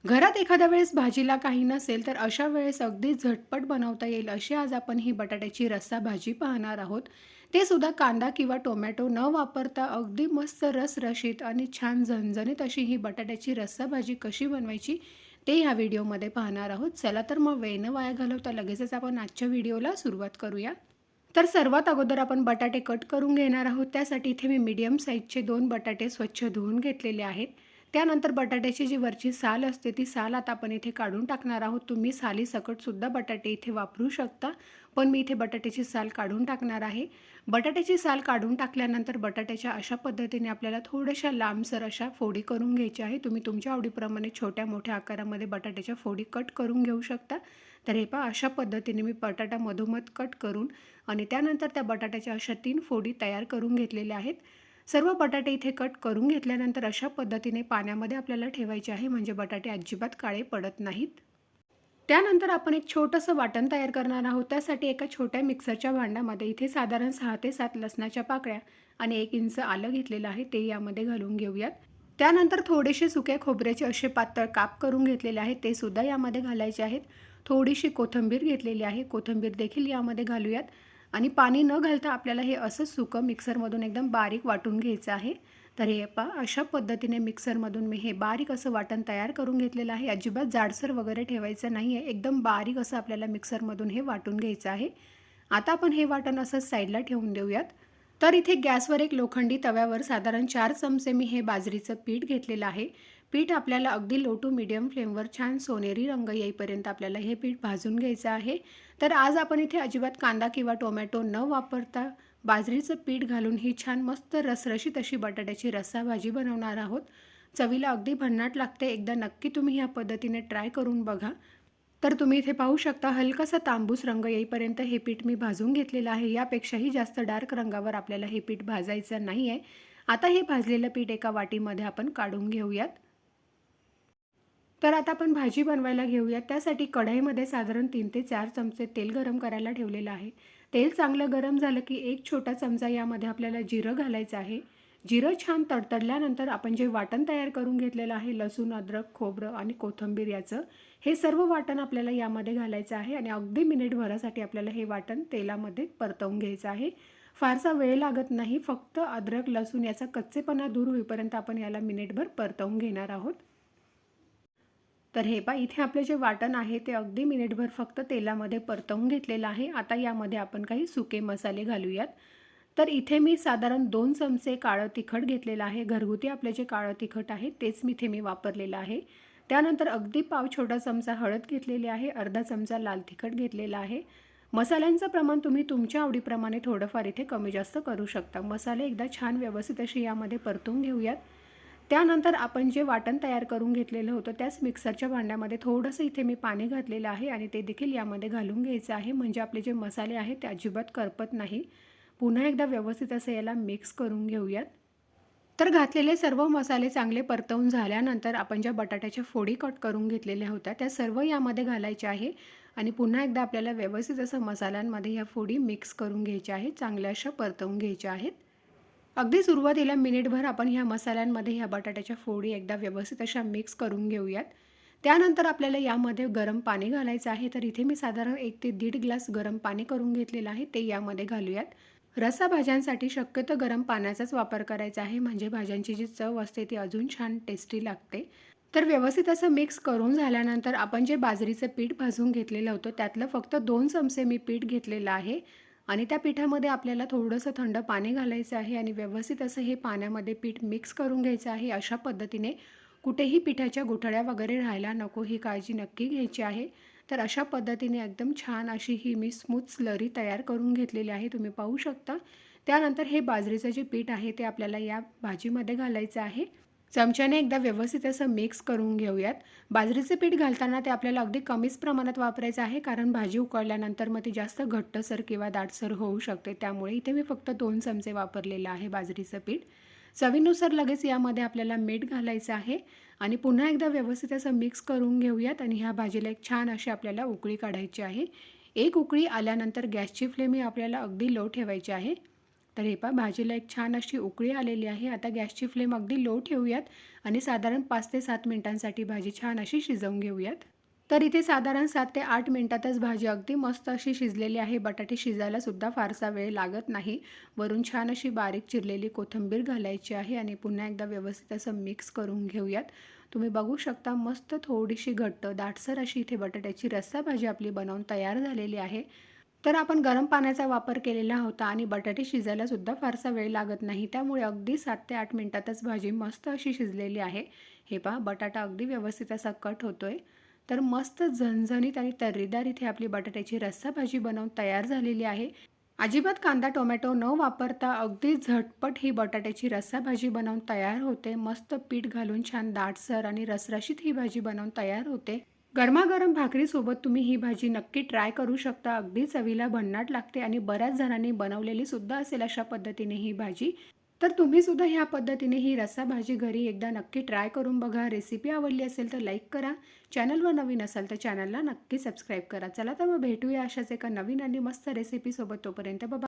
घरात एखाद्या वेळेस भाजीला काही नसेल तर अशा वेळेस अगदी झटपट बनवता येईल अशी आज आपण ही बटाट्याची रस्सा भाजी पाहणार आहोत. ते सुद्धा कांदा किंवा टोमॅटो न वापरता अगदी मस्त रसरशीत आणि छान झणझणीत अशी ही बटाट्याची रस्सा भाजी कशी बनवायची ते ह्या व्हिडिओमध्ये पाहणार आहोत. चला तर मग वेळ न वाया घालवता लगेचच आपण आजच्या व्हिडिओला सुरुवात करूया. तर सर्वात अगोदर आपण बटाटे कट करून घेणार आहोत. त्यासाठी इथे मी मीडियम साईजचे 2 बटाटे स्वच्छ धुवून घेतलेले आहेत. त्यानंतर बटाट्याची जी वरची साल असते ती साल आता आपण इथे काढून टाकणार आहोत. तुम्ही सालीसकटसुद्धा बटाटे इथे वापरू शकता, पण मी इथे बटाट्याची साल काढून टाकणार आहे. बटाट्याची साल काढून टाकल्यानंतर बटाट्याच्या अशा पद्धतीने आपल्याला थोड्याशा लांबसर अशा फोडी करून घ्यायच्या आहे. तुम्ही तुमच्या आवडीप्रमाणे छोट्या मोठ्या आकारामध्ये बटाट्याच्या फोडी कट करून घेऊ शकता. तर हे पहा, अशा पद्धतीने मी बटाटा मधोमध कट करून आणि त्यानंतर त्या बटाट्याच्या अशा 3 फोडी तयार करून घेतलेल्या आहेत. सर्व बटाटे इथे कट करून घेतल्यानंतर अशा पद्धतीने पाण्यामध्ये आपल्याला ठेवायचे आहे, म्हणजे बटाटे अजिबात काळे पडत नाहीत. त्यानंतर आपण एक छोटंसं वाटण तयार करणार आहोत. त्यासाठी एका छोट्या मिक्सरच्या भांड्यामध्ये इथे साधारण 6 ते 7 लसणाच्या पाकळ्या आणि 1 इंच आलं घेतलेलं आहे, ते यामध्ये घालून घेऊयात. त्यानंतर थोडेसे सुके खोबऱ्याचे असे पातळ काप करून घेतलेले आहेत, ते सुद्धा यामध्ये घालायचे आहेत. थोडीशी कोथिंबीर घेतलेली आहे, कोथिंबीर देखील यामध्ये घालूयात. आणि पाणी न घालता आपल्याला हे असंच सुकं मिक्सरमधून एकदम बारीक वाटून घ्यायचं आहे. तर हे पहा, अशा पद्धतीने मिक्सरमधून मी हे बारीक असं वाटण तयार करून घेतलेलं आहे. अजिबात जाडसर वगैरे ठेवायचं नाही आहे, एकदम बारीक असं आपल्याला मिक्सरमधून हे वाटून घ्यायचं आहे. आता आपण हे वाटण असंच साईडला ठेवून देऊयात. तर इथे गॅसवर एक लोखंडी तव्यावर साधारण 4 चमचे मी हे बाजरीचं पीठ घेतलेलं आहे. पीठ आपल्याला अगदी लो टू मीडियम फ्लेमवर छान सोनेरी रंग येईपर्यंत आपल्याला हे पीठ भाजून घ्यायचं आहे. तर आज आपण इथे अजिबात कांदा किंवा टोमॅटो न वापरता बाजरीचं पीठ घालून ही छान मस्त रसरशीत अशी बटाट्याची रस्सा भाजी बनवणार आहोत. चवीला अगदी भन्नाट लागते. एकदा नक्की तुम्ही ह्या पद्धतीने ट्राय करून बघा. तर तुम्ही इथे पाहू शकता, हलकासा तांबूस रंग येईपर्यंत हे पीठ मी भाजून घेतलेलं आहे. यापेक्षाही जास्त डार्क रंगावर आपल्याला हे पीठ भाजायचं नाही आहे. आता हे भाजलेलं पीठ एका वाटीमध्ये आपण काढून घेऊयात. तर आता आपण भाजी बनवायला घेऊयात. त्यासाठी कढईमध्ये साधारण 3 ते 4 चमचे तेल गरम करायला ठेवलेलं आहे. तेल चांगलं गरम झालं की 1 छोटा चमचा यामध्ये आपल्याला जिरं घालायचं आहे. जिरं छान तडतडल्यानंतर आपण जे वाटण तयार करून घेतलेलं आहे, लसूण, अद्रक, खोबरं आणि कोथिंबीर याचं, हे सर्व वाटण आपल्याला यामध्ये घालायचं आहे आणि अगदी मिनिटभरासाठी आपल्याला हे वाटण तेलामध्ये परतवून घ्यायचं आहे. फारसा वेळ लागत नाही, फक्त अद्रक, लसूण याचा कच्चेपणा दूर होईपर्यंत आपण याला मिनिटभर परतवून घेणार आहोत. तर हे पहा, इथे आपले जे वाटण आहे ते अगदी मिनिटभर फक्त तेलामध्ये परतवून घेतलेलं आहे. आता यामध्ये आपण काही सुके मसाले घालूयात. तर इथे मी साधारण 2 चमचे काळं तिखट घेतलेलं आहे. घरगुती आपले जे काळं तिखट आहे तेच इथे मी वापरलेलं आहे. त्यानंतर अगदी पाव छोटा चमचा हळद घेतलेली आहे. अर्धा चमचा लाल तिखट घेतलेला आहे. मसाल्यांचं प्रमाण तुम्ही तुमच्या आवडीप्रमाणे थोडंफार इथे कमी जास्त करू शकता. मसाले एकदा छान व्यवस्थित असे यामध्ये परतून घेऊयात. त्यानंतर आपण जे वाटण तयार करून घेतलेलं होतं त्याच मिक्सरच्या भांड्यामध्ये थोडंसं इथे मी पाणी घातलेलं आहे आणि ते देखील यामध्ये घालून घ्यायचं आहे, म्हणजे आपले जे मसाले आहेत ते अजिबात करपत नाही. पुन्हा एकदा व्यवस्थित असं याला मिक्स करून घेऊयात. तर घातलेले सर्व मसाले चांगले परतवून झाल्यानंतर आपण ज्या बटाट्याच्या फोडी कट करून घेतलेल्या होत्या त्या सर्व यामध्ये घालायच्या आहे आणि पुन्हा एकदा आपल्याला व्यवस्थित असं मसाल्यांमध्ये ह्या फोडी मिक्स करून घ्यायच्या आहेत, चांगल्या अशा परतवून घ्यायच्या आहेत. अगदी सुरुवातीला मिनिटभर आपण ह्या मसाल्यांमध्ये ह्या बटाट्याच्या फोडी एकदा व्यवस्थित अशा मिक्स करून घेऊयात. त्यानंतर आपल्याला यामध्ये गरम पाणी घालायचं आहे. तर इथे मी साधारण 1 ते 1.5 ग्लास गरम पाणी करून घेतलेलं आहे, ते यामध्ये घालूयात. रस्सा भाज्यांसाठी शक्यतो गरम पाण्याचाच वापर करायचा आहे, म्हणजे भाज्यांची जी चव असते ती अजून छान टेस्टी लागते. तर व्यवस्थित असं मिक्स करून झाल्यानंतर आपण जे बाजरीचं पीठ भाजून घेतलेलं होतं त्यातलं फक्त 2 चमचे मी पीठ घेतलेलं आहे आणि त्या पिठामध्ये आपल्याला थोडंसं थंड पाणी घालायचं आहे आणि व्यवस्थित असं हे पाण्यामध्ये पीठ मिक्स करून घ्यायचं आहे. अशा पद्धतीने कुठेही पिठाच्या गुठळ्या वगैरे राहायला नको, ही काळजी नक्की घ्यायची आहे. तर अशा पद्धतीने एकदम छान अशी ही मी स्मूथ स्लरी तयार करून घेतलेली आहे, तुम्ही पाहू शकता. त्यानंतर हे बाजरीचं जे पीठ आहे ते आपल्याला या भाजीमध्ये घालायचं आहे. चमच्याने एकदा व्यवस्थित असं मिक्स करून घेऊयात. बाजरीचे पीठ घालताना ते आपल्याला अगदी कमीच प्रमाणात वापरायचं आहे, कारण भाजी उकळल्यानंतर मग ती जास्त घट्टसर किंवा दाटसर होऊ शकते. त्यामुळे इथे मी फक्त 2 चमचे वापरलेलं आहे बाजरीचं पीठ. चवीनुसार लगेच यामध्ये आपल्याला मीठ घालायचं आहे आणि पुन्हा एकदा व्यवस्थित असं मिक्स करून घेऊयात आणि ह्या भाजीला एक छान अशी आपल्याला उकळी काढायची आहे. एक उकळी आल्यानंतर गॅसची फ्लेम ही आपल्याला अगदी लो ठेवायची आहे. तर हे पहा भाजीला एक छान अशी उकळी आलेली आहे. आता गॅसची फ्लेम अगदी लो ठेवूयात आणि साधारण 5 ते 7 मिनिटांसाठी भाजी छान अशी शिजवून घेऊयात. तर इथे साधारण 7 ते 8 मिनिटातच भाजी अगदी मस्त अशी शिजलेली आहे. बटाटे शिजायला सुद्धा फारसा वेळ लागत नाही. वरून छान अशी बारीक चिरलेली कोथिंबीर घालायची आहे आणि पुन्हा एकदा व्यवस्थित असं मिक्स करून घेऊयात. तुम्ही बघू शकता मस्त थोडीशी घट्ट दाटसर अशी इथे बटाट्याची रस्सा भाजी आपली बनवून तयार झालेली आहे. तर आपण गरम पाण्याचा वापर केलेला होता आणि बटाटे शिजायला सुद्धा फारसा वेळ लागत नाही. त्यामुळे अगदी 7 ते 8 मिनिटातच भाजी मस्त अशी शिजलेली आहे. हे पहा बटाटा अगदी व्यवस्थित असा कट होतोय. तर मस्त झणझणीत आणि तर्रीदार इथे आपली बटाट्याची रस्सा भाजी बनवून तयार झालेली आहे. अजिबात कांदा टोमॅटो न वापरता अगदी झटपट ही बटाट्याची रस्सा भाजी बनवून तयार होते. मस्त पीठ घालून छान दाटसर आणि रसरशीत ही भाजी बनवून तयार होते. गरमागरम भाकरीसोबत तुम्ही ही भाजी नक्की ट्राय करू शकता. अगदी चवीला भन्नाट लागते आणि बऱ्याच जणांनी बनवलेली सुद्धा असेल अशा पद्धतीने ही भाजी. तर तुम्ही सुद्धा ह्या पद्धतीने ही रस्सा भाजी घरी एकदा नक्की ट्राय करून बघा. रेसिपी आवडली असेल तर लाईक करा. चॅनलवर नवीन असाल तर चॅनलला नक्की सबस्क्राईब करा. चला तर मग भेटूया अशाच एका नवीन आणि मस्त रेसिपीसोबत. तोपर्यंत बाय.